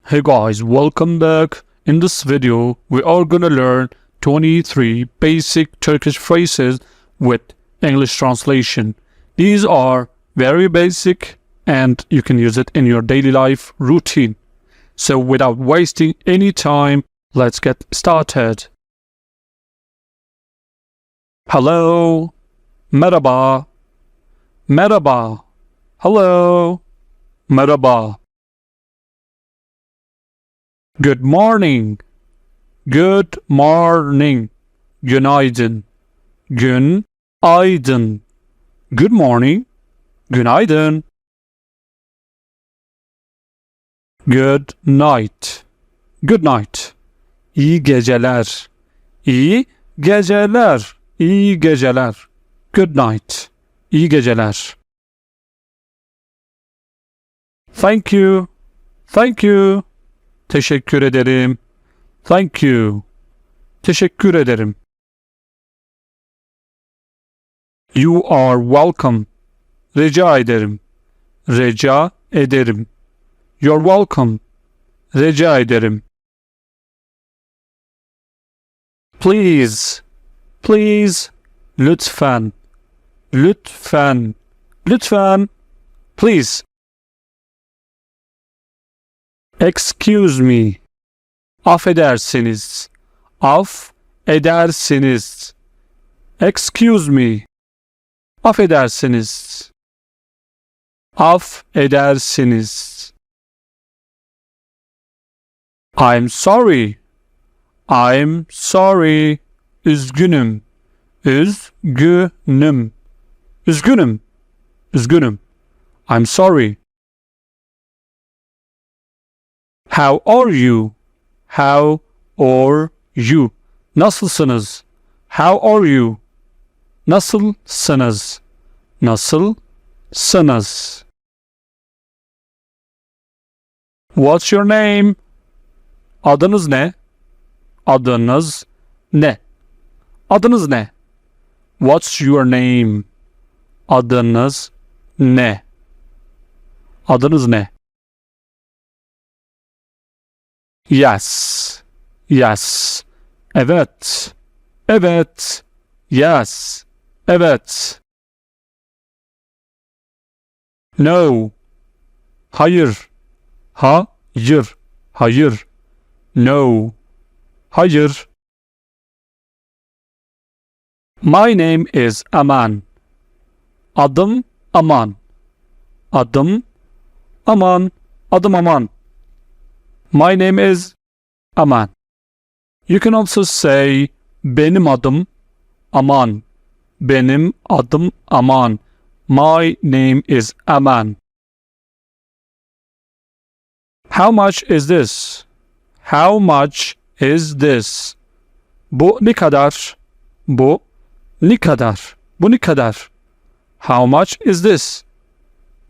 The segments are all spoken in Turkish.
Hey guys, welcome back. In this video, we are gonna learn 23 basic Turkish phrases with English translation. These are very basic and you can use it in your daily life routine. So without wasting any time, let's get started. Hello. Merhaba. Merhaba. Hello. Merhaba. Good morning. Good morning. Günaydın. Günaydın. Good morning. Günaydın. Good night. Good night. İyi geceler. İyi geceler. İyi geceler. Good night. İyi geceler. Thank you. Thank you. Teşekkür ederim. Thank you. Teşekkür ederim. You are welcome. Rica ederim. Rica ederim. You're welcome. Rica ederim. Please. Please. Lütfen. Lütfen. Lütfen. Please. Excuse me. Affedersiniz. Affedersiniz. Excuse me. Affedersiniz. Affedersiniz. I'm sorry. I'm sorry. Üzgünüm. Üzgünüm. Üzgünüm. Üzgünüm. I'm sorry. How are you? How are you? Nasılsınız? How are you? Nasılsınız? Nasılsınız? What's your name? Adınız ne? Adınız ne? Adınız ne? What's your name? Adınız ne? Adınız ne? Yes. Yes. Evet. Evet. Yes. Evet. No. Hayır. Hayır. Hayır. No. Hayır. My name is Aman. Adım Aman. Adım Aman. Adım Aman. My name is Aman. You can also say benim adım Aman. Benim adım Aman. My name is Aman. How much is this? How much is this? Bu ne kadar? Bu ne kadar? Bu ne kadar? How much is this?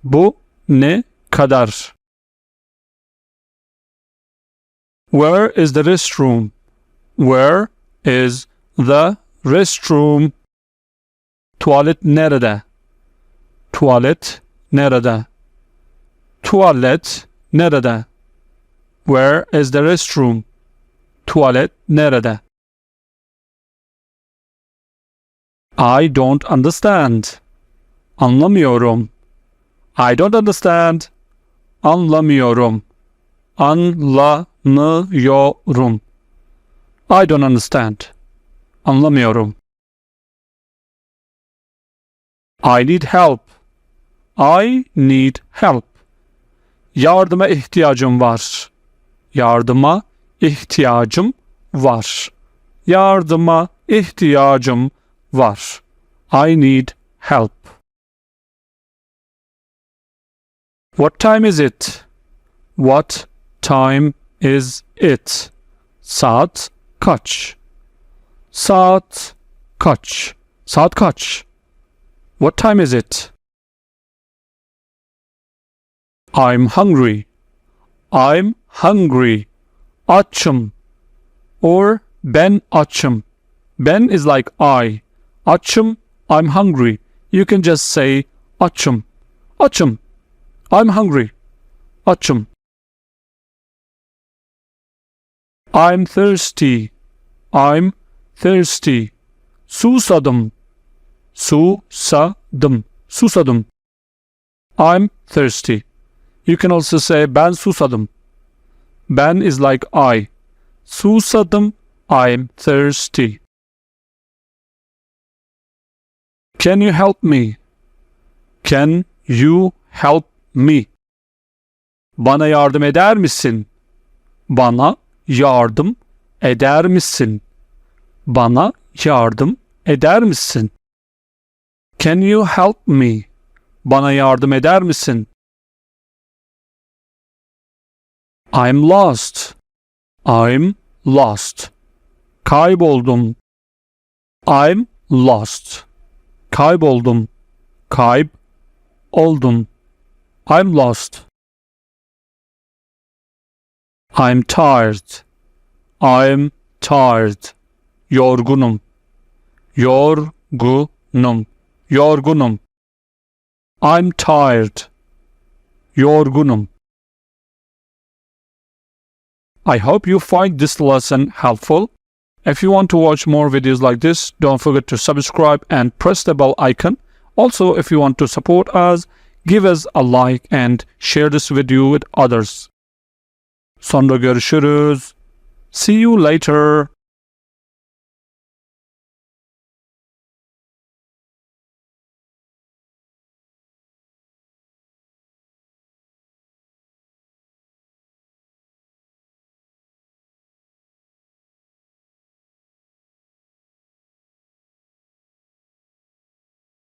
Bu ne kadar? Where is the restroom? Where is the restroom? Tuvalet nerede? Tuvalet nerede? Tuvalet nerede? Where is the restroom? Tuvalet nerede? I don't understand. Anlamıyorum. I don't understand. Anlamıyorum. Anlamıyorum. I don't understand. Anlamıyorum. I need help. I need help. Yardıma ihtiyacım var. Yardıma ihtiyacım var. Yardıma ihtiyacım var. I need help. What time is it? What time is it? Saat kaç? Saat kaç? Saat kaç? What time is it? I'm hungry. I'm hungry. Açım. Or ben açım. Ben is like I. Açım. I'm hungry. You can just say açım. Açım. I'm hungry. Açım. I'm thirsty. I'm thirsty. Susadım. Susadım. Susadım. I'm thirsty. You can also say ben susadım. Ben is like I. Susadım. I'm thirsty. Can you help me? Can you help me? Bana yardım eder misin? Bana yardım eder misin? Bana yardım eder misin? Can you help me? Bana yardım eder misin? I'm lost. I'm lost. Kayboldum. I'm lost. Kayboldum. Kayb oldum. I'm lost. I'm tired. I'm tired. Yorgunum. Yorgunum. Yorgunum. I'm tired. Yorgunum. I hope you find this lesson helpful. If you want to watch more videos like this, don't forget to subscribe and press the bell icon. Also, if you want to support us, give us a like and share this video with others. Sonra görüşürüz. See you later.